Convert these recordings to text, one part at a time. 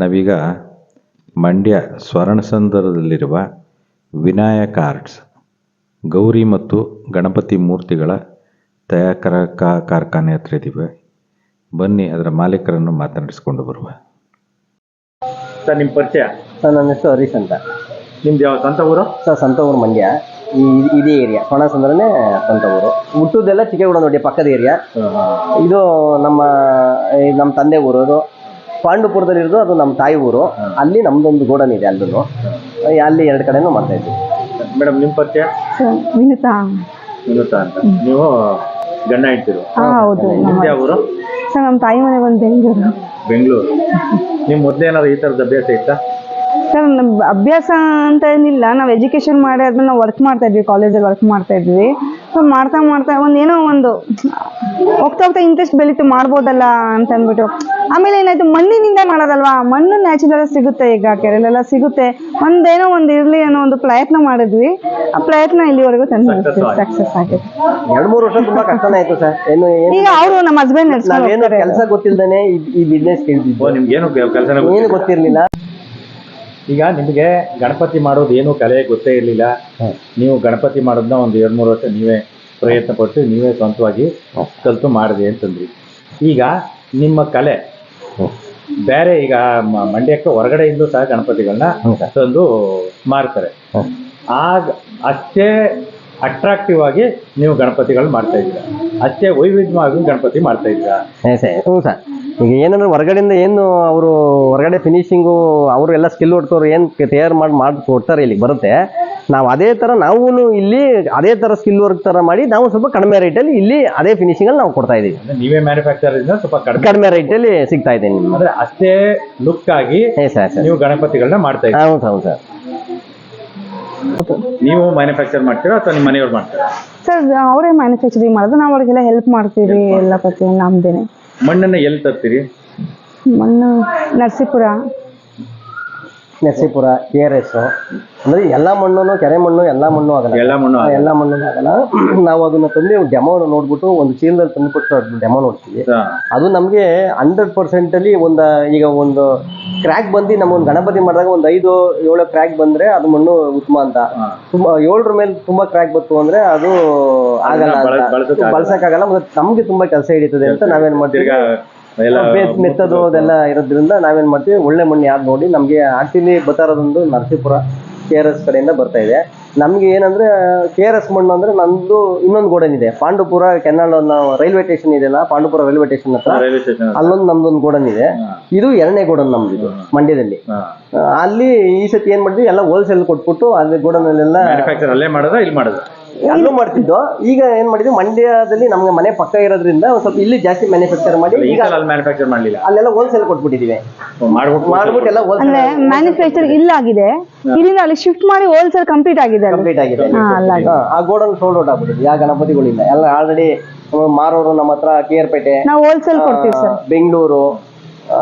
ನಾವೀಗ ಮಂಡ್ಯ ಸ್ವರ್ಣಸಂದ್ರದಲ್ಲಿರುವ ವಿನಾಯಕ ಆರ್ಟ್ಸ್ ಗೌರಿ ಮತ್ತು ಗಣಪತಿ ಮೂರ್ತಿಗಳ ತಯಾರಕ ಕಾರ್ಖಾನೆ ಹತ್ರ ಇದ್ದೀವಿ. ಬನ್ನಿ ಅದರ ಮಾಲೀಕರನ್ನು ಮಾತನಾಡಿಸ್ಕೊಂಡು ಬರುವ. ಸರ್ ನಿಮ್ಮ ಪರಿಚಯ? ಸರ್ ನನ್ನ ಹೆಸರು ಹರೀಶ್ ಅಂತ. ನಿಮ್ದು ಯಾವ ಸ್ವಂತ ಊರು? ಸರ್ ಸ್ವಂತ ಊರು ಮಂಡ್ಯ, ಇದೇ ಏರಿಯಾ ಸ್ವರ್ಣಸಂದ್ರನೇ ಸ್ವಂತ ಊರು. ಹುಟ್ಟುದೆಲ್ಲ ಚಿಕ್ಕೇಗೌಡ ನೋಡಿ ಪಕ್ಕದ ಏರಿಯಾ. ಇದು ನಮ್ಮ ತಂದೆ ಊರು. ಅದು ಪಾಂಡುಪುರದಲ್ಲಿ ಇರೋದು, ಅದು ನಮ್ಮ ತಾಯಿ ಊರು. ಅಲ್ಲಿ ನಮ್ದೊಂದು ಗೋಡನ್ ಇದೆ, ಅಲ್ಲೂ ಅಲ್ಲಿ ಎರಡು ಕಡೆನೂ ಮಾಡ್ತಾ ಇದ್ವಿ. ಮೇಡಮ್ ನಿಮ್ಮ ಪರಿಚಯ? ವಿನುತಾ ಅಂತ. ನೀವು ಗಂಡ ಇಡ್ತೀರು? ಹೌದು. ನಿಮ್ದು ಯಾವ ಊರು? ಸರ್ ನಮ್ಮ ತಾಯಿ ಮನೆ ಬಂದು ಬೆಂಗಳೂರು. ನೀವು ಮೊದಲೇನಾದ್ರು ಈ ಥರದ ಅಭ್ಯಾಸ ಇತ್ತಾ? ಸರ್ ಅಭ್ಯಾಸ ಅಂತ ಏನಿಲ್ಲ, ನಾವು ಎಜುಕೇಶನ್ ಮಾಡಿ ಅದನ್ನ ನಾವು ವರ್ಕ್ ಮಾಡ್ತಾ ಇದ್ವಿ, ಕಾಲೇಜಲ್ಲಿ ವರ್ಕ್ ಮಾಡ್ತಾ ಇದ್ವಿ. ಸೊ ಮಾಡ್ತಾ ಏನೋ ಒಂದು ಹೋಗ್ತಾ ಇಂಟ್ರೆಸ್ಟ್ ಬೆಳೀತು, ಮಾಡ್ಬೋದಲ್ಲ ಅಂತ ಅಂದ್ಬಿಟ್ಟು. ಆಮೇಲೆ ಏನಾಯ್ತು, ಮಣ್ಣಿನಿಂದ ಮಾಡೋದಲ್ವಾ, ಮಣ್ಣು ನ್ಯಾಚುರಲ್ ಸಿಗುತ್ತೆ, ಈಗ ಕೆರೆಲೆಲ್ಲ ಸಿಗುತ್ತೆ. ಒಂದೇನೋ ಒಂದು ಇರಲಿ ಅನ್ನೋ ಒಂದು ಪ್ರಯತ್ನ ಮಾಡಿದ್ವಿ. ಆ ಪ್ರಯತ್ನ ಇಲ್ಲಿವರೆಗೂ ಸಕ್ಸಸ್ ಆಗಿದೆ. 2-3 ವರ್ಷ ತುಂಬಾ ಕಷ್ಟನೇ ಆಯ್ತು ಸರ್. ಈಗ ಅವರು ನಮ್ಮ ಹಸ್ಬೆಂಡ್ ನಾವೇನು ಕೆಲಸ ಗೊತ್ತಿಲ್ದೇನೆ ಈ ಬಿಸ್ನೆಸ್ ಕೇಳಿದ್ವಿ. ನಿಮ್ಗೇನು ಕೆಲಸ ಏನು ಗೊತ್ತಿರ್ಲಿಲ್ಲ. ಈಗ ನಿಮಗೆ ಗಣಪತಿ ಮಾಡೋದು ಏನು ಕಲೆ ಗೊತ್ತೇ ಇರಲಿಲ್ಲ. ನೀವು ಗಣಪತಿ ಮಾಡೋದನ್ನ ಒಂದು 2-3 ವರ್ಷ ನೀವೇ ಪ್ರಯತ್ನ ಪಟ್ಟು ನೀವೇ ಸ್ವಂತವಾಗಿ ಕಲಿತು ಮಾಡಿದೆ ಅಂತಂದ್ರಿ. ಈಗ ನಿಮ್ಮ ಕಲೆ ಬೇರೆ, ಈಗ ಮಂಡ್ಯಕ್ಕೆ ಹೊರಗಡೆಯಿಂದಲೂ ಸಹ ಗಣಪತಿಗಳನ್ನ ತಂದು ಮಾರ್ತಾರೆ. ಆಗ ಅಷ್ಟೇ ಅಟ್ರಾಕ್ಟಿವ್ ಆಗಿ ನೀವು ಗಣಪತಿಗಳು ಮಾಡ್ತಾ ಇದ್ದೀರಾ, ಅಷ್ಟೇ ವೈವಿಧ್ಯವಾಗಿ ಗಣಪತಿ ಮಾಡ್ತಾ ಇದ್ದೀರಾ? ಹ್ಞೂ ಸರ್. ಈಗ ಏನಂದ್ರೆ ಹೊರಗಡೆಯಿಂದ ಏನು ಅವರು ಹೊರಗಡೆ ಫಿನಿಶಿಂಗು ಅವರು ಎಲ್ಲ ಸ್ಕಿಲ್ ಹೊಡ್ಕೋರು ಏನು ತಯಾರು ಮಾಡಿ ಕೊಡ್ತಾರೆ, ಇಲ್ಲಿಗೆ ಬರುತ್ತೆ. ನಾವು ಅದೇ ಥರ ನಾವು ಇಲ್ಲಿ ಅದೇ ಥರ ಸ್ಕಿಲ್ ವರ್ಕ್ ಥರ ಮಾಡಿ ನಾವು ಸ್ವಲ್ಪ ಕಡಿಮೆ ರೇಟಲ್ಲಿ ಇಲ್ಲಿ ಅದೇ ಫಿನಿಶಿಂಗಲ್ಲಿ ನಾವು ಕೊಡ್ತಾ ಇದ್ದೀವಿ. ನೀವೇ ಮ್ಯಾನುಫ್ಯಾಕ್ಚರ್ ಸ್ವಲ್ಪ ಕಡಿಮೆ ರೇಟಲ್ಲಿ ಸಿಗ್ತಾ ಇದೆ ನಿಮ್ಗೆ. ಅಂದರೆ ಅಷ್ಟೇ ಲುಕ್ ಆಗಿ ನೀವು ಗಣಪತಿಗಳನ್ನ ಮಾಡ್ತಾ ಇದ್ದೀವಿ. ಹೌದು ಹೌದು ಸರ್. ನೀವು ಮ್ಯಾನುಫ್ಯಾಕ್ಚರ್ ಮಾಡ್ತೀರಾ ಅಥವಾ ನಿಮ್ಮ ಮನೆಯವ್ರು ಮಾಡ್ತೀರಾ? ಸರ್ ಅವರೇ ಮ್ಯಾನುಫ್ಯಾಕ್ಚರಿಂಗ್ ಮಾಡೋದು, ನಾವು ಅವ್ರಿಗೆಲ್ಲ ಹೆಲ್ಪ್ ಮಾಡ್ತೀವಿ. ಎಲ್ಲ ಪ್ರತಿಯೊಂದು ನಮ್ದೇನೆ. ಮಣ್ಣನ್ನು ಎಲ್ಲಿ ತರ್ತೀರಿ? ಮಣ್ಣು ನರಸೀಪುರ, KRS. ಅಂದ್ರೆ ಎಲ್ಲ ಮಣ್ಣು, ಕೆರೆ ಮಣ್ಣು, ಎಲ್ಲ ಮಣ್ಣು ಆಗಲ್ಲ. ಎಲ್ಲ ಮಣ್ಣು ಆಗಲ್ಲ. ನಾವು ಅದನ್ನ ತಂದು ಡೆಮೋ ನೋಡ್ಬಿಟ್ಟು ಒಂದು ಚೀಲದಲ್ಲಿ ತಂದುಕೊಟ್ಟು ಡೆಮೋ ನೋಡ್ತೀವಿ. ಅದು ನಮಗೆ 100% ಅಲ್ಲಿ ಈಗ ಒಂದು ಕ್ರ್ಯಾಕ್ ಬಂದು ನಮ್ಮೊಂದು ಗಣಪತಿ ಮಾಡಿದಾಗ ಒಂದು 5-7 ಕ್ರ್ಯಾಕ್ ಬಂದ್ರೆ ಅದು ಮಣ್ಣು ಉತ್ತಮ ಅಂತ. ತುಂಬಾ 7ರ ಮೇಲೆ ತುಂಬಾ ಕ್ರ್ಯಾಕ್ ಬಂತು ಅಂದ್ರೆ ಅದು ಆಗಲ್ಲ, ಬಳಸಕ್ಕಾಗಲ್ಲ. ಮತ್ತೆ ನಮ್ಗೆ ತುಂಬಾ ಕೆಲಸ ಹಿಡಿತದೆ ಅಂತ ನಾವೇನ್ ಮಾಡ್ತೀವಿ, ಮೆತ್ತದು ಅದೆಲ್ಲ ಇರೋದ್ರಿಂದ ನಾವೇನ್ ಮಾಡ್ತೀವಿ, ಒಳ್ಳೆ ಮಣ್ಣು ಯಾವ್ದು ನೋಡಿ ನಮ್ಗೆ ಆಕ್ಚುಲಿ ಬರ್ತಾ ಇರೋದೊಂದು ನರಸೀಪುರ KRS ಕಡೆಯಿಂದ ಬರ್ತಾ ಇದೆ. ನಮ್ಗೆ ಏನಂದ್ರೆ KRS ಮಣ್ಣು ಅಂದ್ರೆ ನಂದು ಇನ್ನೊಂದು ಗೋಡನ್ ಇದೆ, ಪಾಂಡುಪುರ ಕೆನಾಲ್ ರೈಲ್ವೆ ಸ್ಟೇಷನ್ ಇದೆಯಲ್ಲ, ಪಾಂಡುಪುರ ರೈಲ್ವೆ ಸ್ಟೇಷನ್ ಹತ್ರ ಅಲ್ಲೊಂದು ನಮ್ದೊಂದು ಗೋಡನ್ ಇದೆ. ಇದು 2ನೇ ಗೋಡನ್ ನಮ್ದು, ಇದು ಮಂಡ್ಯದಲ್ಲಿ. ಅಲ್ಲಿ ಈ ಸತಿ ಏನ್ ಮಾಡಿದ್ವಿ, ಎಲ್ಲ ಹೋಲ್ಸೇಲ್ ಕೊಟ್ಬಿಟ್ಟು ಅಲ್ಲಿ ಗೋಡನಲ್ಲೆಲ್ಲ ಅಲ್ಲೂ ಮಾಡ್ತಿದ್ದು. ಈಗ ಏನ್ ಮಾಡಿದ್ವಿ, ಮಂಡ್ಯದಲ್ಲಿ ನಮ್ಗೆ ಮನೆ ಪಕ್ಕ ಇರೋದ್ರಿಂದ ಒಂದ್ ಸ್ವಲ್ಪ ಇಲ್ಲಿ ಜಾಸ್ತಿ ಮ್ಯಾನುಫ್ಯಾಕ್ಚರ್ ಮಾಡಿ ಈಗ ಅಲ್ಲೆಲ್ಲ ಹೋಲ್ಸೇಲ್ ಕೊಟ್ಬಿಟ್ಟಿದೀವಿ. ಮಾಡ್ಬಿಟ್ಟು ಎಲ್ಲ ಅಂದ್ರೆ ಮ್ಯಾನುಫ್ಯಾಕ್ಚರ್ ಇಲ್ಲಾಗಿದೆ, ಇಲ್ಲಿಂದ ಅಲ್ಲಿ ಶಿಫ್ಟ್ ಮಾಡಿ ಹೋಲ್ಸೇಲ್ ಕಂಪ್ಲೀಟ್ ಆಗಿದೆ. ಆ ಗೋಡನ್ ಸೋಲ್ಡ್ ಔಟ್ ಆಗ್ಬಿಟ್ಟಿದೆ, ಯಾವ ಗಣಪತಿಗಳಿಲ್ಲ. ಎಲ್ಲ ಆಲ್ರೆಡಿ ಮಾರೋರು ನಮ್ಮ ಹತ್ರ ಕೇರ್ಪೇಟೆ, ನಾವು ಹೋಲ್ಸೇಲ್ ಕೊಡ್ತೀವಿ ಸರ್, ಬೆಂಗಳೂರು,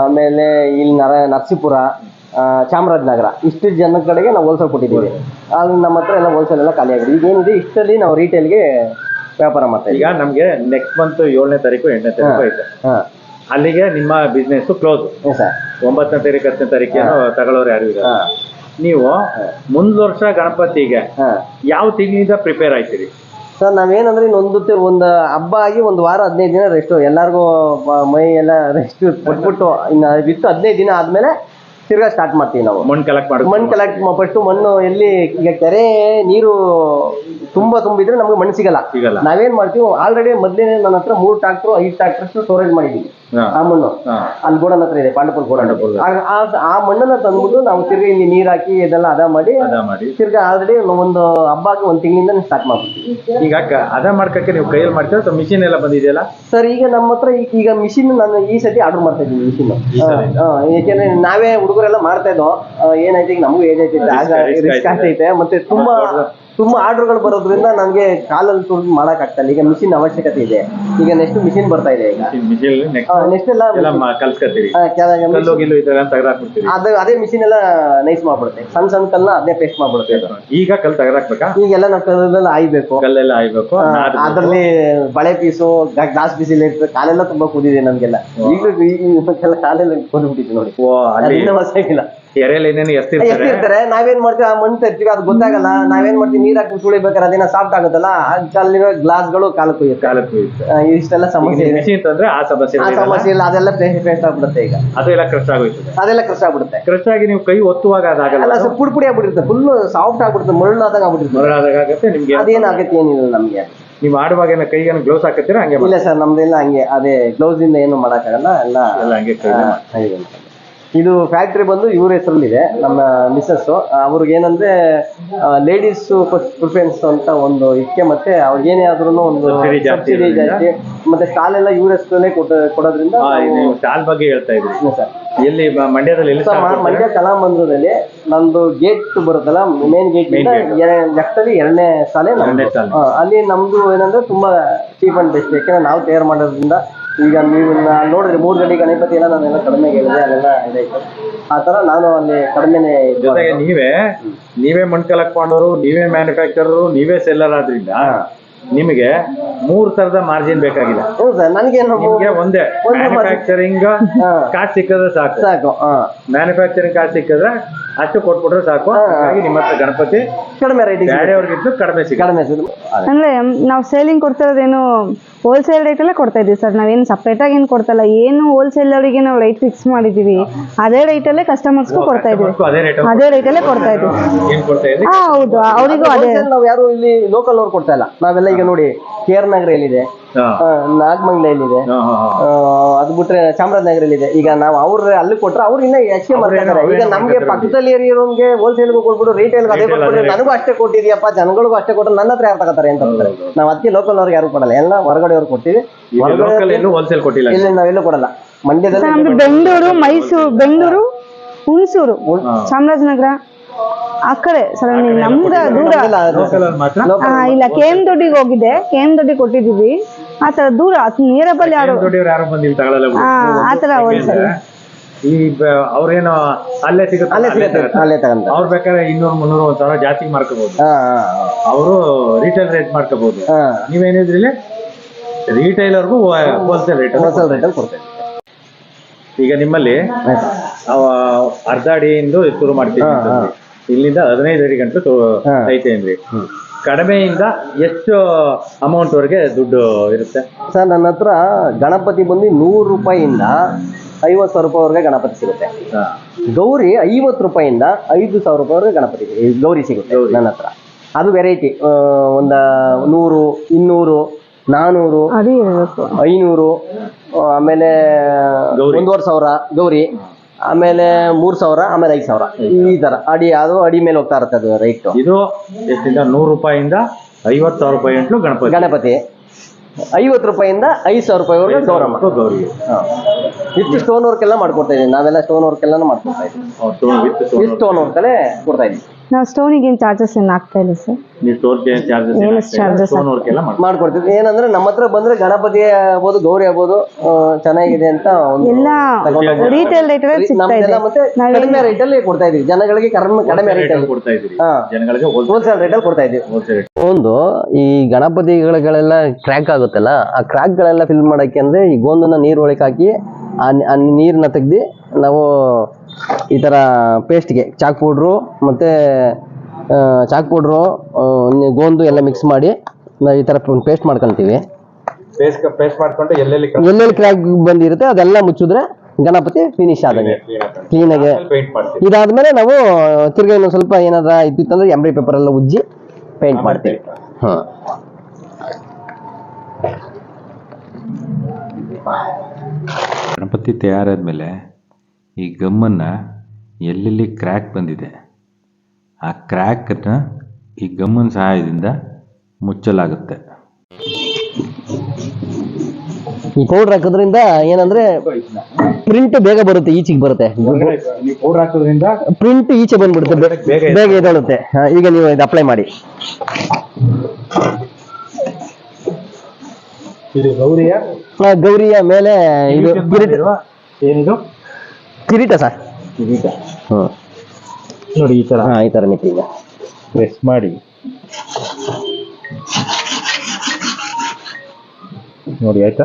ಆಮೇಲೆ ಇಲ್ಲಿ ನರಸೀಪುರ, ಚಾಮರಾಜನಗರ, ಇಷ್ಟು ಜನ ಕಡೆಗೆ ನಾವು ಹೋಲ್ಸೇಲ್ ಕೊಟ್ಟಿದ್ದೀವಿ. ಅಲ್ಲಿ ನಮ್ಮ ಹತ್ರ ಎಲ್ಲ ಹೋಲ್ಸೇಲ್ ಎಲ್ಲ ಖಾಲಿ ಆಗಿದೆ. ಈಗ ಏನಿದೆ ಇಷ್ಟಲ್ಲಿ ನಾವು ರಿಟೇಲ್ಗೆ ವ್ಯಾಪಾರ ಮಾಡ್ತಾ ಇದ್ದೀವಿ. ಈಗ ನಮಗೆ ನೆಕ್ಸ್ಟ್ ಮಂತ್ 7ನೇ ತಾರೀಕು 8ನೇ ತಾರೀಕು ಐತೆ, ಅಲ್ಲಿಗೆ ನಿಮ್ಮ ಬಿಸ್ನೆಸ್ ಕ್ಲೋಸ್. 9ನೇ ತಾರೀಕು 10ನೇ ತಾರೀಕೇನು ತಗೊಳ್ಳೋರು ಯಾರು ಇಲ್ಲ. ನೀವು ಮುಂದ್ ವರ್ಷ ಗಣಪತಿಗೆ ಯಾವ ತಿಂಗಳಿಂದ ಪ್ರಿಪೇರ್ ಆಯ್ತೀರಿ? ಸರ್ ನಾವೇನಂದ್ರೆ ಒಂದು ಹಬ್ಬ ಆಗಿ 1 ವಾರ 15 ದಿನ ರೆಸ್ಟ್, ಎಲ್ಲರಿಗೂ ಮೈ ಎಲ್ಲ ರೆಸ್ಟ್ ಕೊಟ್ಬಿಟ್ಟು ಇನ್ನು ಬಿಟ್ಟು 15 ದಿನ ಆದ್ಮೇಲೆ ತಿರ್ಗಾ ಸ್ಟಾರ್ಟ್ ಮಾಡ್ತೀವಿ ನಾವು. ಮಣ್ಣು ಕಲೆಕ್ಟ್ ಫಸ್ಟ್ ಮಣ್ಣು ಎಲ್ಲಿ, ಈಗ ಕೆರೆ ನೀರು ತುಂಬಿದ್ರೆ ನಮ್ಗೆ ಮಣ್ಣು ಸಿಗಲ್ಲ. ನಾವೇನ್ ಮಾಡ್ತೀವಿ, ಆಲ್ರೆಡಿ ಮೊದ್ಲೇನೆ ನನ್ನ ಹತ್ರ 3 ಟ್ರಾಕ್ಟರ್ 5 ಟ್ರಾಕ್ಟರ್ ಸ್ಟೋರೇಜ್ ಮಾಡಿದೀವಿ. ಆ ಮಣ್ಣು ಅಲ್ಲಿ ಗೋಡನ್ ಹತ್ರ ಇದೆ, ಪಾಂಡುಪುರ ಗೋಡನ್. ಆ ಮಣ್ಣನ್ನ ತಂದ್ಬಿಟ್ಟು ನಾವು ತಿರ್ಗಿ ಇಲ್ಲಿ ನೀರ್ ಹಾಕಿ ಇದೆಲ್ಲ ಅದ ಮಾಡಿ ತಿರ್ಗಾ ಆಲ್ರೆಡಿ ಒಂದು ಹಬ್ಬಕ್ಕೆ 1 ತಿಂಗಳಿಂದ ಸ್ಟಾರ್ಟ್ ಮಾಡ್ತೀವಿ. ಈಗ ಅದ ಮಾಡ್ಕಕ್ಕೆ ನೀವು ಕೈಯಲ್ಲಿ ಮಾಡ್ತೀರಾ ಅಥವಾ ಮಿಷಿನ್ ಎಲ್ಲ ಬಂದಿದೆಯಲ್ಲ? ಸರ್ ಈಗ ನಮ್ಮ ಹತ್ರ ಈಗ ಮಿಷಿನ್ ನಾನು ಈ ಸತಿ ಆರ್ಡರ್ ಮಾಡ್ತಾ ಇದ್ದೀನಿ ಮಿಷಿನ್. ಯಾಕೆಂದ್ರೆ ನಾವೇ ಹುಡುಗರೆಲ್ಲ ಮಾಡ್ತಾ ಇದ್ದೋ, ಏನಾಯ್ತು ಈಗ ನಮಗೂ ಏಜ್ ಐತೆ, ರಿಸ್ಕ್ ಆಗ್ತೈತೆ, ಮತ್ತೆ ತುಂಬಾ ಆರ್ಡರ್ಗಳು ಬರೋದ್ರಿಂದ ನಮ್ಗೆ ಕಾಲಲ್ಲಿ ತುಳಿದು ಮಾಡಕ್ ಆಗ್ತಲ್ಲ. ಈಗ ಮಿಷಿನ್ ಅವಶ್ಯಕತೆ ಇದೆ. ಈಗ ನೆಕ್ಸ್ಟ್ ಮಿಷಿನ್ ಬರ್ತಾ ಇದೆ. ಈಗ ನೆಕ್ಸ್ಟ್ ಎಲ್ಲ ಕಲ್ಸ್ಕೊತೀರಿ ಅದೇ ಮಿಷಿನ್ ಎಲ್ಲ ನೈಸ್ ಮಾಡ್ಬಿಡುತ್ತೆ. ಸಣ್ಣ ಸಣ್ಣ ಕಲ್ಲ ಅದೇ ಪೇಸ್ಟ್ ಮಾಡ್ಬಿಡುತ್ತೆ. ಈಗ ಕಲ್ ತೆಗೆದಾಕ್ಬೇಕಾ? ಈಗೆಲ್ಲ ನಾವು ಕಲ್ಲಲ್ಲಿ ಆಯ್ಬೇಕು, ಕಲ್ಲೆಲ್ಲ ಆಯ್ಬೇಕು. ಅದ್ರಲ್ಲಿ ಬಳೆ ಪೀಸು ಗ್ಲಾಸ್ ಪೀಸ್ ಇಲ್ಲ ಇರ್ತದೆ. ಕಾಲೆಲ್ಲ ತುಂಬಾ ಕೂದಿದೆ ನಮ್ಗೆಲ್ಲ. ಈಗಲೂ ಕಾಲೆಲ್ಲ ಕೂದ್ಬಿಟ್ಟಿದೆ ನೋಡಿ. ಅಲ್ಲಿಂದ ಹೊಸಾಗಿಲ್ಲ. ಎರೆಯಲ್ಲಿ ಏನೇನು ಎಷ್ಟಿರ್ತಾರೆ, ನಾವೇನ್ ಮಾಡ್ತೀವಿ ಆ ಮಣ್ಣು ತರ್ತೀವಿ, ಅದು ಗೊತ್ತಾಗಲ್ಲ. ನಾವೇನ್ ಮಾಡ್ತೀವಿ, ನೀರ್ ಹಾಕಿ ತುಳಿಬೇಕಾದ್ರೆ ಅದೇನ ಸಾಫ್ಟ್ ಆಗುತ್ತಲ್ಲ, ಅಲ್ಲಿರೋ ಗ್ಲಾಸ್ಗಳು ಕಾಲು ಕುಯ್ಯುತ್ತೆ. ಇಷ್ಟೆಲ್ಲ ಸಮಸ್ಯೆ ಇದೆ. ಆ ಸಮಸ್ಯೆ ಇಲ್ಲ, ಅದೆಲ್ಲ ಪೇಸ್ಟ್ ಆಗ್ಬಿಡುತ್ತೆ. ಈಗ ಅದೆಲ್ಲ ಕ್ರಶ್ ಆಗೋಯ್ತದೆ. ಅದೆಲ್ಲ ಕ್ರಶ್ ಆಗ್ಬಿಡುತ್ತೆ. ಕ್ರಶ್ ಆಗಿ ನೀವು ಕೈ ಒತ್ತುವಾಗ ಅದಾಗಲ್ಲ, ಪುಡಿ ಪುಡಿ ಆಗ್ಬಿಟ್ಟಿರುತ್ತೆ. ಫುಲ್ ಸಾಫ್ಟ್ ಆಗ್ಬಿಡುತ್ತೆ, ಮರಳಾದಾಗ ಆಗ್ಬಿಟ್ಟಿರುತ್ತೆ. ನಿಮ್ಗೆ ಅದೇನ್ ಆಗತ್ತೆ ಏನಿಲ್ಲ ನಮ್ಗೆ. ನೀವು ಆಡುವಾಗ ಕೈಗೆ ಗ್ಲೌಸ್ ಹಾಕತ್ತೀರಾ? ಹಂಗೆ ಇಲ್ಲ ಸರ್, ನಮ್ದೆಲ್ಲ ಹಂಗೆ. ಅದೇ ಗ್ಲೌಸ್ ಇಂದ ಏನು ಮಾಡಕ್ಕಾಗಲ್ಲ, ಎಲ್ಲ ಹಂಗೆ. ಇದು ಫ್ಯಾಕ್ಟ್ರಿ ಬಂದು ಇವ್ರ ಹೆಸರಲ್ಲಿದೆ, ನಮ್ಮ ಮಿಸಸ್. ಅವ್ರಿಗೆ ಏನಂದ್ರೆ ಲೇಡೀಸ್ ಪ್ರಿಫರೆನ್ಸ್ ಅಂತ ಒಂದು ಇಕ್ಕೆ, ಮತ್ತೆ ಅವ್ರಿಗೆ ಏನೇ ಆದ್ರೂ ಒಂದು ಸಬ್ಸಿಡಿ ಜಾಸ್ತಿ, ಮತ್ತೆ ಸ್ಟಾಲ್ ಎಲ್ಲ ಇವ್ರ ಹೆಸರಲ್ಲೇ ಕೊಡೋದ್ರಿಂದ. ಸ್ಟಾಲ್ ಬಗ್ಗೆ ಹೇಳ್ತಾ ಇದ್ರಿ ಸರ್. ಎಲ್ಲಿ ಮಂಡ್ಯದಲ್ಲಿ? ಮಂಡ್ಯ ಕಲಾಮಂದಿರದಲ್ಲಿ ನಮ್ದು ಗೇಟ್ ಬರುತ್ತಲ್ಲ, ಮೇನ್ ಗೇಟ್ ಲೆಫ್ಟ್ ಅಲ್ಲಿ 2ನೇ ಸಾಲೆ. ಅಲ್ಲಿ ನಮ್ದು ಏನಂದ್ರೆ ತುಂಬಾ ಚೀಪ್ ಅಂಡ್ ಬೆಸ್ಟ್. ಯಾಕಂದ್ರೆ ನಾವು ತಯಾರು ಮಾಡೋದ್ರಿಂದ. ಈಗ ನೀವು ನೋಡಿದ್ರೆ 3 ಗಂಟೆ ಗಣಪತಿ ಎಲ್ಲ ನಾನೆಲ್ಲ ಕಡಿಮೆ ಹೇಳಿದೆ, ಅಲ್ಲೆಲ್ಲ ಇದೈತೆ. ಆ ತರ ನಾನು ಅಲ್ಲಿ ಕಡಿಮೆನೆ. ಜೊತೆಗೆ ನೀವೇ ಮಣ್ ಕಲೆಕ್ಟ್ ಮಾಡೋರು, ನೀವೇ ಮ್ಯಾನುಫ್ಯಾಕ್ಚರರು, ನೀವೇ ಸೆಲ್ಲರ್ ಆದ್ರಿಂದ ನಿಮಗೆ 3 ತರದ ಮಾರ್ಜಿನ್ ಬೇಕಾಗಿಲ್ಲ. ನನಗೆ ಒಂದೇ ಮ್ಯಾನುಫ್ಯಾಕ್ಚರಿಂಗ್ ಕಾರ್ಡ್ ಸಿಕ್ಕಿದ್ರೆ ಸಾಕು. ಮ್ಯಾನುಫ್ಯಾಕ್ಚರಿಂಗ್ ಕಾರ್ಡ್ ಸಿಕ್ಕಿದ್ರೆ ಅಷ್ಟು ಕೊಟ್ಬಿಟ್ರೆ ಸಾಕು. ಹಾಗಾಗಿ ನಿಮ್ಮ ಹತ್ರ ಗಣಪತಿ ಕಡಿಮೆ ರೇಟ್, ಬೇರೆಯವ್ರಿಗಿಂತ ಕಡಿಮೆ ಅಂದ್ರೆ ನಾವು ಸೇಲಿಂಗ್ ಕೊಡ್ತಿರೋದೇನು ಹೋಲ್ಸೇಲ್ ರೇಟ್ ಅಲ್ಲೇ ಕೊಡ್ತಾ ಇದೀವಿ ಸರ್. ನಾವೇನು ಸಪ್ರೇಟ್ ಆಗಿ ಏನು ಕೊಡ್ತಲ್ಲ. ಏನು ಹೋಲ್ಸೇಲ್ ಅವರಿಗೆ ನಾವು ರೈಟ್ ಫಿಕ್ಸ್ ಮಾಡಿದೀವಿ, ಅದೇ ರೇಟ್ ಅಲ್ಲೇ ಕಸ್ಟಮರ್ಸ್ಗೂ ಕೊಡ್ತಾ ಇದೀವಿ. ಅದೇ ರೇಟ್ ಅಲ್ಲೇ ಕೊಡ್ತಾ ಇದೀವಿ. ಹೌದು, ಅವರಿಗೂ ಅದೇ. ನಾವು ಯಾರು ಇಲ್ಲಿ ಲೋಕಲ್ ಅವ್ರು ಕೊಡ್ತಾ ಇಲ್ಲ. ನಾವೆಲ್ಲ ಈಗ ನೋಡಿ, KR ನಗರಲ್ಲಿದೆ, ನಾಗಮಂಗಲೆಯಲ್ಲಿದೆ, ಅದು ಬಿಟ್ರೆ ಚಾಮರಾಜನಗರಲ್ಲಿದೆ. ಈಗ ನಾವು ಅಲ್ಲಿ ಕೊಟ್ರೆ ಅವ್ರು ಇನ್ನ ಹೆಚ್ಚಿಗೆ ಮಾಡ್ತಾರೆ. ಈಗ ನಮ್ಗೆ ಪಕ್ಕದಲ್ಲಿ ಇರೋನ್ಗೆ ಹೋಲ್ಸೇಲ್ಗೂ ಕೊಟ್ಬಿಟ್ಟು ರಿಟೇಲ್ ಅದೇ ಕೊಟ್ಬಿಟ್ಟು ನನಗೂ ಅಷ್ಟೇ ಕೊಟ್ಟಿದ್ಯಪ್ಪ, ಜನಗಳಿಗೂ ಅಷ್ಟೇ ಕೊಟ್ಟರೆ ನನ್ನ ಹತ್ರ ಯಾರು ತಗೋತಾರೆ ಅಂತ ಹೇಳ್ತಾರೆ. ನಾವು ಅದಕ್ಕೆ ಲೋಕಲ್ ಅವ್ರಿಗೆ ಯಾರು ಕೊಡಲ್ಲ, ಎಲ್ಲ ಹೊರಗಡೆ ಅವ್ರು ಕೊಡ್ತೀವಿ. ಹೋಲ್ಸೇಲ್ ಕೊಟ್ಟಿಲ್ಲ, ಇಲ್ಲಿ ನಾವೆಲ್ಲೂ ಕೊಡಲ್ಲ. ಮಂಡ್ಯದಲ್ಲಿ ನಮ್ದು ಬೆಂಗಳೂರು, ಮೈಸೂರು, ಬೆಂಗಳೂರು, ಹುಣಸೂರು, ಚಾಮರಾಜನಗರ ಆ ಕಡೆ ಸರ್. ನಮ್ದ ದೂರ ಇಲ್ಲ. KM ದೊಡ್ಡಿಗೆ ಹೋಗಿದೆ, KM ದೊಡ್ಡಿಗೆ ಕೊಟ್ಟಿದೀವಿ. ಆ ತರ ದೂರ ನಿಯರಬಲ್ ಯಾರು ಆತರ ಹೋಲ್ಸೇಲ್. ಈ ಅವ್ರೇನು ಅಲ್ಲೇ ಸಿಗುತ್ತೆ, ಅಲ್ಲೇ ತಗೊಂತ. ಅವ್ರು ಬೇಕಾದ್ರೆ 200-300 1,000 ಜಾಸ್ತಿ ಮಾಡ್ಕೋಬಹುದು. ಅವರು ರಿಟೇಲ್ ರೇಟ್ ಮಾಡ್ಕೋಬಹುದು. ನೀವೇನಿದ್ರಿ ರಿಟೈಲರ್ಗೂ ಹೋಲ್ಸೇಲ್ ರೇಟ್ ಕೊಡ್ತೇವೆ. ಈಗ ನಿಮ್ಮಲ್ಲಿ ಅರ್ಧ ಅಡಿಯಿಂದ ಶುರು ಮಾಡ್ತೀವಿ, ಇಲ್ಲಿಂದ 15 ಅಡಿ ಗಂಟು ಐತೆ ಅಂದ್ರಿ. ಕಡಿಮೆಯಿಂದ ಎಷ್ಟು ಅಮೌಂಟ್ ವರೆಗೆ ದುಡ್ಡು ಇರುತ್ತೆ ಸರ್? ನನ್ನ ಹತ್ರ ಗಣಪತಿ ಬಂದು 100 ರೂಪಾಯಿಯಿಂದ 50,000 ರೂಪಾಯಿವರೆಗೆ ಗಣಪತಿ ಸಿಗುತ್ತೆ. ಗೌರಿ 50 ರೂಪಾಯಿಯಿಂದ 5,000 ರೂಪಾಯಿವರೆಗೆ ಗಣಪತಿ ಗೌರಿ ಸಿಗುತ್ತೆ ನನ್ನ ಹತ್ರ. ಅದು ವೆರೈಟಿ. ಒಂದು 100, 200, 400, 500, ಆಮೇಲೆ 1,500 ಗೌರಿ, ಆಮೇಲೆ 3,000, ಆಮೇಲೆ 5,000. ಈ ತರ ಅಡಿ, ಅದು ಅಡಿ ಮೇಲೆ ಹೋಗ್ತಾ ಇರುತ್ತೆ ಅದು ರೈಟ್. ಇದು ಎಷ್ಟಿಂದ 100 ರೂಪಾಯಿಂದ 50,000 ರೂಪಾಯಿ ಗಂಟಲು ಗಣಪತಿ. 50 ರೂಪಾಯಿಂದ 5,000 ರೂಪಾಯಿವರೆಗೆ Gauramma Gauri. With stone work ಎಲ್ಲ ಮಾಡ್ಕೊಡ್ತಾ ಇದೀವಿ. ನಾವೆಲ್ಲ ಸ್ಟೋನ್ ವರ್ಕ್ ಎಲ್ಲ ಮಾಡ್ಕೊಡ್ತಾ ಇದೀವಿ. ಸ್ಟೋನ್ ವರ್ಕ್ ಅಲ್ಲೇ ಕೊಡ್ತಾ ಇದೀವಿ. ನಾವು ಸ್ಟೋನಿಗೆ ಏನು ಚಾರ್ಜಸ್ ಏನು ಆಗ್ತಾ ಇಲ್ಲ ಸರ್. ಮಾಡ್ಕೊಡ್ತೀವಿ. ಏನಂದ್ರೆ ನಮ್ಮ ಹತ್ರ ಬಂದ್ರೆ ಗಣಪತಿ ಆಗ್ಬೋದು, ಗೌರಿ ಆಗ್ಬೋದು, ಚೆನ್ನಾಗಿದೆ ಅಂತ ಎಲ್ಲ ರಿಟೇಲ್ ರೇಟ್ ಮತ್ತೆ ಕಡಿಮೆ ರೇಟ್ ಅಲ್ಲಿ ಕೊಡ್ತಾ ಇದೀವಿ. ಜನಗಳಿಗೆ ಕಡಿಮೆ ರೇಟ್ ಅಲ್ಲಿ ಕೊಡ್ತಾ ಇದೀವಿ. ಹೋಲ್ಸೇಲ್ ರೇಟ್ ಅಲ್ಲಿ ಕೊಡ್ತಾ ಇದೀವಿ. ಒಂದು ಈ ಗಣಪತಿಗಳೆಲ್ಲ ಕ್ರ್ಯಾಕ್ ಆಗುತ್ತಲ್ಲ, ಆ ಕ್ರ್ಯಾಕ್ ಗಳೆಲ್ಲ ಫಿಲ್ ಮಾಡಕ್ಕೆ ಅಂದ್ರೆ ಈ ಗೋಂದನ್ನ ನೀರ್ ಒಳಗೆ ಹಾಕಿ ಆ ನೀರನ್ನ ತೆಗ್ದು ನಾವು ಈ ತರ ಪೇಸ್ಟ್ಗೆ ಚಾಕ್ ಪೌಡ್ರು ಮತ್ತೆ ಗೋಂದು ಎಲ್ಲ ಮಿಕ್ಸ್ ಮಾಡಿ ನಾವು ಈ ತರ ಪೇಸ್ಟ್ ಮಾಡ್ಕೊಂತೀವಿ. ಪೇಸ್ಟ್ ಮಾಡ್ಕೊಂಡು ಎಲ್ಲೆಲ್ಲಿ ಕ್ರ್ಯಾಕ್ ಬಂದಿರುತ್ತೆ ಅದೆಲ್ಲ ಮುಚ್ಚಿದ್ರೆ ಗಣಪತಿ ಫಿನಿಶ್ ಆದಂಗೆ ಕ್ಲೀನಾಗೆ. ಇದಾದ್ಮೇಲೆ ನಾವು ತಿರ್ಗಾ ಇನ್ನೊಂದು ಸ್ವಲ್ಪ ಏನಾದ್ರ ಇದ್ದಿತ್ತಂದ್ರೆ ಎಂಬ್ರಿ ಪೇಪರ್ ಎಲ್ಲ ಉಜ್ಜಿ ಪೇಂಟ್ ಮಾಡ್ತೀವಿ. ಗಣಪತಿ ತಯಾರಾದ್ಮೇಲೆ ಈ ಗಮ್ಮನ್ನು ಎಲ್ಲೆಲ್ಲಿ ಕ್ರ್ಯಾಕ್ ಬಂದಿದೆ ಆ ಕ್ರ್ಯಾಕನ್ನು ಈ ಗಮ್ಮನ ಸಹಾಯದಿಂದ ಮುಚ್ಚಲಾಗುತ್ತೆ. ಈ ಪೌಡರ್ ಹಾಕೋದ್ರಿಂದ ಏನಂದ್ರೆ ಪ್ರಿಂಟ್ ಬೇಗ ಬರುತ್ತೆ, ಈಚೆಗೆ ಬರುತ್ತೆ. ನೀವು ಪೌಡರ್ ಹಾಕೋದ್ರಿಂದ ಪ್ರಿಂಟ್ ಈಚೆ ಬಂದ್ಬಿಡುತ್ತೆ, ಬೇಗ ಎದ್ದೇಳುತ್ತೆ. ಈಗ ನೀವು ಇದು ಅಪ್ಲೈ ಮಾಡಿ. ಇದು ಗೌರಿಯ ಮೇಲೆ ಇದು ಕಿರೀಟ. ಏನಿದು ಕಿರೀಟ ಸರ್? ಕಿರೀಟ. ನೋಡಿ ಈ ತರ ಈ ತರ ನಿಂತು ಈಗ ಪ್ರೆಸ್ ಮಾಡಿ ನೋಡಿ, ಆಯ್ತಾ?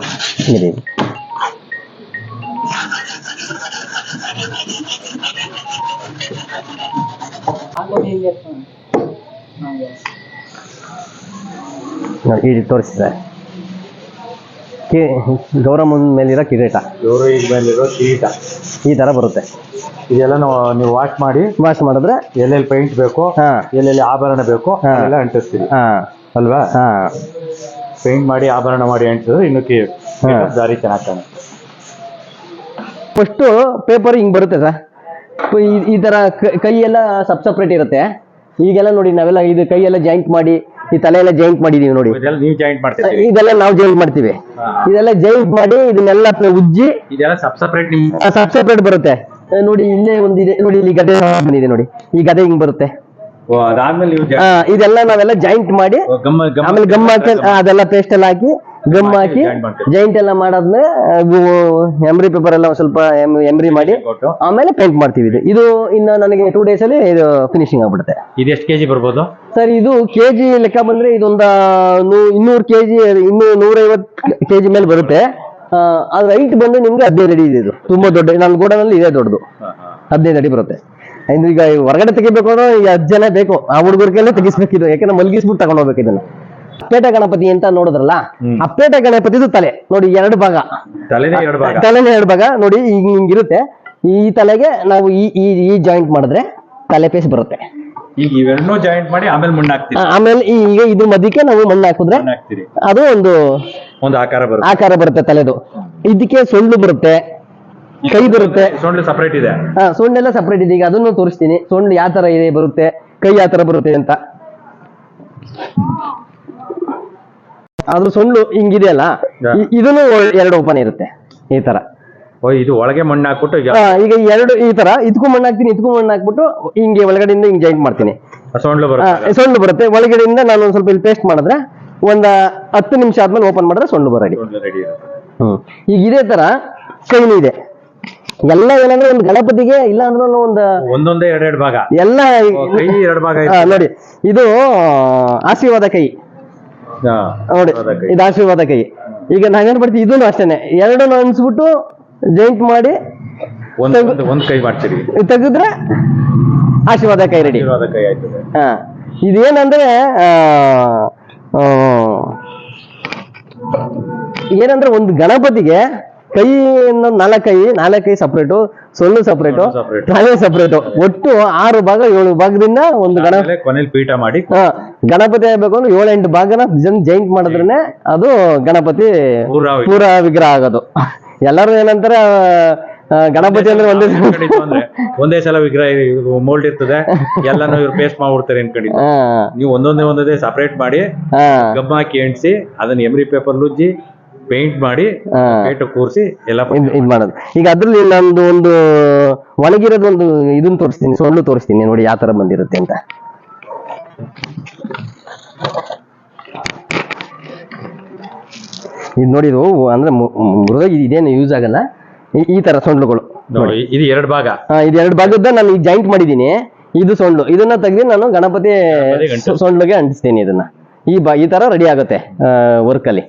ಇದೆ. ನೋಡಿ ಇದು ತೋರಿಸಿ ಸರ್, ಗೌರಮ್ಮನ ಮೇಲಿರೋ ಕಿರೀಟ, ಗೌರವ ಮೇಲಿರೋ ಕಿರೀಟ ಈ ತರ ಬರುತ್ತೆ. ಇದೆಲ್ಲ ನೀವು ವಾಶ್ ಮಾಡಿದ್ರೆ ಎಲ್ಲೆಲ್ಲಿ ಪೇಂಟ್ ಬೇಕು, ಎಲ್ಲೆಲ್ಲಿ ಆಭರಣ ಬೇಕು ಎಲ್ಲ ಅಂಟಿಸ್ತೀವಿ ಅಲ್ವಾ? ಪೇಂಟ್ ಮಾಡಿ ಆಭರಣ ಮಾಡಿ ಅಂಟಿಸಿದ್ರೆ ಇನ್ನೂ ದಾರಿ ಚೆನ್ನಾಗಿ ಕಾಣುತ್ತೆ. ಫಸ್ಟು ಪೇಪರ್ ಹಿಂಗ್ ಬರುತ್ತೆ ಸರ್, ಈ ತರ ಕೈ ಎಲ್ಲ ಸಪ್ರೇಟ್ ಇರುತ್ತೆ. ಈಗೆಲ್ಲ ನೋಡಿ ನಾವೆಲ್ಲ ಇದು ಕೈ ಎಲ್ಲ ಜಾಯಿಂಟ್ ಮಾಡಿ, ಈ ತಲೆ ಎಲ್ಲ ಜಾಯಿಂಟ್ ಮಾಡಿದೀವಿ ನೋಡಿ. ನೀವು ಜಾಯಿಂಟ್ ಮಾಡ್ತೀವಿ, ಇದೆಲ್ಲ ನಾವು ಜಾಯಿಂಟ್ ಮಾಡ್ತೀವಿ. ಇದೆಲ್ಲ ಜಾಯಿಂಟ್ ಮಾಡಿ ಇದನ್ನೆಲ್ಲ ಉಜ್ಜಿ ಇದೆಲ್ಲ ಸಪ್ರೇಟ್ ಬರುತ್ತೆ. ನೋಡಿ ಇಲ್ಲೇ ಒಂದಿದೆ ನೋಡಿ, ಇಲ್ಲಿ ಗದೆ ಬಂದಿದೆ ನೋಡಿ, ಈ ಗದೆ ಹಿಂಗ್ ಬರುತ್ತೆ. ಇದೆಲ್ಲ ನಾವೆಲ್ಲ ಜಾಯಿಂಟ್ ಮಾಡಿ ಆಮೇಲೆ ಗಮ್ ಹಾಕಿ ಅದೆಲ್ಲ ಪೇಸ್ಟ್ ಎಲ್ಲ ಹಾಕಿ ಗಮ್ ಹಾಕಿ ಜಾಯಿಂಟ್ ಎಲ್ಲ ಮಾಡಾದ್ಮೇಲೆ ಎಮ್ರಿ ಪೇಪರ್ ಎಲ್ಲ ಸ್ವಲ್ಪ ಎಮ್ರಿ ಮಾಡಿ ಆಮೇಲೆ ಪೇಂಟ್ ಮಾಡ್ತೀವಿ. ಇದು ಇನ್ನು ನನಗೆ 2 days ಅಲ್ಲಿ ಇದು ಫಿನಿಶಿಂಗ್ ಆಗ್ಬಿಡುತ್ತೆ. ಇದು ಎಷ್ಟು ಕೆಜಿ ಬರ್ಬೋದು ಸರ್? ಇದು ಕೆಜಿ ಲೆಕ್ಕ ಬಂದ್ರೆ ಇದೊಂದ 200 ಕೆಜಿ, 150 ಕೆಜಿ ಮೇಲೆ ಬರುತ್ತೆ. ಅದ್ರ ಹೈಟ್ ಬಂದು ನಿಮ್ಗೆ 15 ಅಡಿ ಇದೆ. ಇದು ತುಂಬಾ ದೊಡ್ಡ, ನನ್ನ ಗೋಡನಲ್ಲಿ ಇದೆ ದೊಡ್ಡದು, 15 ಅಡಿ ಬರುತ್ತೆ. ಈಗ ಹೊರಗಡೆ ತೆಗಿಬೇಕು ಅಂದ್ರೆ 10 ಜನ ಬೇಕು, ಆ ಹುಡುಗರಿಗೆಲ್ಲ ತೆಗಿಸ್ಬೇಕಿದ್ದು, ಯಾಕಂದ್ರೆ ಮಲ್ಗಿಸ್ಬಿಟ್ಟು ತಗೊಂಡ್ ಹೋಗ್ಬೇಕು ಇದನ್ನ. ಪೇಟ ಗಣಪತಿ ಅಂತ ನೋಡಿದ್ರಲ್ಲ, ಆ ಪೇಟ ಗಣಪತಿದು ತಲೆ ನೋಡಿ 2 ಭಾಗ, ತಲೆನೇ 2 ಭಾಗ ನೋಡಿ ಹಿಂಗಿರುತ್ತೆ. ಈ ತಲೆಗೆ ನಾವು ಈ ಜಾಯಿಂಟ್ ಮಾಡಿದ್ರೆ ತಲೆ ಪೇಸ್ ಬರುತ್ತೆ. ಈಗ ಇವೆರಡನ್ನೂ ಜಾಯಿಂಟ್ ಮಾಡಿ ಆಮೇಲೆ ಮಣ್ಣು ಹಾಕ್ತೀವಿ. ಆಮೇಲೆ ಈಗ ಇದು ಮಧ್ಯಕ್ಕೆ ನಾವು ಮಣ್ಣು ಹಾಕಿದ್ರೆ ಅದು ಒಂದು ಆಕಾರ ಬರುತ್ತೆ ತಲೆದು. ಇದಕ್ಕೆ ಸೊಂಡು ಬರುತ್ತೆ, ಕೈ ಬರುತ್ತೆ. ಸೊಂಡು ಸಪರೇಟ್ ಇದೆ. ಸೊಂಡೆಲ್ಲ ಸಪರೇಟ್ ಇದೆ. ಈಗ ಅದನ್ನು ತೋರಿಸ್ತೀನಿ, ಸೊಂಡು ಯಾವ ತರ ಇದೆ ಬರುತ್ತೆ, ಕೈ ಯಾವ ತರ ಬರುತ್ತೆ ಅಂತ. ಅದ್ರ ಸೊಂಡು ಹಿಂಗಿದೆಯಲ್ಲ, ಇದನ್ನು 2 ಓಪನ್ ಇರುತ್ತೆ ಈ ತರ. ಇದು ಒಳಗೆ ಮಣ್ಣು ಹಾಕ್ಬಿಟ್ಟು ಈಗ 2 ಈ ತರ ಇದಕ್ಕೂ ಮಣ್ಣು ಹಾಕ್ತೀನಿ, ಇದಕ್ಕೂ ಮಣ್ಣು ಹಾಕ್ಬಿಟ್ಟು ಹಿಂಗೆ ಒಳಗಡೆಯಿಂದ ಹಿಂಗೆ ಜಾಯಿಂಟ್ ಮಾಡ್ತೀನಿ. ಸೊಂಡು ಬರುತ್ತೆ ಒಳಗಡೆಯಿಂದ. ನಾನು ಒಂದ್ ಸ್ವಲ್ಪ ಇಲ್ಲಿ ಪೇಸ್ಟ್ ಮಾಡಿದ್ರೆ ಒಂದ್ 10 ನಿಮಿಷ ಆದ್ಮೇಲೆ ಓಪನ್ ಮಾಡಿದ್ರೆ ಸೊಂಡು ರೆಡಿ. ಈಗ ಇದೇ ತರ ಕೈನು ಇದೆ. ಎಲ್ಲ ಏನಂದ್ರೆ ಒಂದು ಗಣಪತಿಗೆ ಇಲ್ಲ ಅಂದ್ರೆ ಒಂದೊಂದೇ 2 ಭಾಗ, ಎಲ್ಲ 2 ಭಾಗ ನೋಡಿ. ಇದು ಆಶೀರ್ವಾದ ಕೈ ನೋಡಿ, ಇದು ಆಶೀರ್ವಾದ ಕೈ. ಈಗ ನಾವೇನ್ ಮಾಡ್ತೀವಿ, ಇದನ್ನು ಅಷ್ಟೇನೆ 2 ಅನ್ಸ್ಬಿಟ್ಟು ಜಾಯಿಂಟ್ ಮಾಡಿ ಒಂದ್ ಕೈ ಮಾಡ್ತೀವಿ, ತೆಗೆದ್ರೆ ಆಶೀರ್ವಾದ ಕೈ ರೆಡಿ. ಇದೇನಂದ್ರೆ ಏನಂದ್ರೆ ಒಂದು ಗಣಪತಿಗೆ ಕೈ 4 ಕೈ ಸಪ್ರೇಟು, ಸೊಳ್ಳು ಸಪ್ರೇಟು, ತಲೆ ಸಪ್ರೇಟು, ಒಟ್ಟು 6 ಭಾಗ 7 ಭಾಗದಿಂದ ಒಂದು ಕೊನೆಯಲ್ಲಿ ಪೀಠ ಮಾಡಿ ಗಣಪತಿ ಆಗ್ಬೇಕು ಅಂದ್ರೆ 7-8 ಭಾಗನ ಜಾಯಿಂಟ್ ಮಾಡಿದ್ರೆ ಅದು ಗಣಪತಿ ಪೂರ ವಿಗ್ರಹ ಆಗೋದು. ಎಲ್ಲರೂ ಏನಂತಾರೆ ಗಣಪತಿ ಅಂದ್ರೆ ಒಂದೇ ಸಲ ವಿಗ್ರಹ ಮೋಲ್ಡ್ ಇರ್ತದೆ, ಎಲ್ಲಾನು ಇವ್ರು ಪೇಸ್ಟ್ ಮಾಡ್ಬಿಡ್ತಾರೆ ಅನ್ಕೊಂಡಿದ್ದು. ನೀವು ಒಂದೊಂದೇ ಸಪರೇಟ್ ಮಾಡಿ ಗಮ್ ಹಾಕಿ ಎಣ್ಸಿ ಅದನ್ನ ಎಮ್ರಿ ಪೇಪರ್ ಉಜ್ಜಿ ಪೇಂಟ್ ಮಾಡಿ ಕೂರಿಸಿ ಎಲ್ಲ ಇದ್ ಮಾಡೋದು. ಈಗ ಅದ್ರಲ್ಲಿ ನಂದು ಒಂದು ಒಣಗಿರೋದು ಒಂದು ಇದನ್ನ ತೋರಿಸ್ತೀನಿ, ಸೊಳ್ಳು ತೋರಿಸ್ತೀನಿ ನೋಡಿ ಯಾವ ತರ ಬಂದಿರುತ್ತೆ ಅಂತ. ಇದು ನೋಡಿ, ಇದು ಅಂದ್ರೆ ಮೃಗ ಇದೇನು ಯೂಸ್ ಆಗಲ್ಲ. ಈ ತರ ಸೊಂಡ್ಲುಗಳು ಇದು 2 ಭಾಗ, ಇದು 2 ಭಾಗದ ನಾನು ಈಗ ಜಾಯಿಂಟ್ ಮಾಡಿದೀನಿ. ಇದು ಸೊಂಡ್ಲು, ಇದನ್ನ ತೆಗೆದು ನಾನು ಗಣಪತಿ ಸೊಂಡ್ಲಿಗೆ ಅಂಟಿಸ್ತೀನಿ. ಇದನ್ನ ಈ ತರ ರೆಡಿ ಆಗುತ್ತೆ ವರ್ಕ್ ಅಲ್ಲಿ.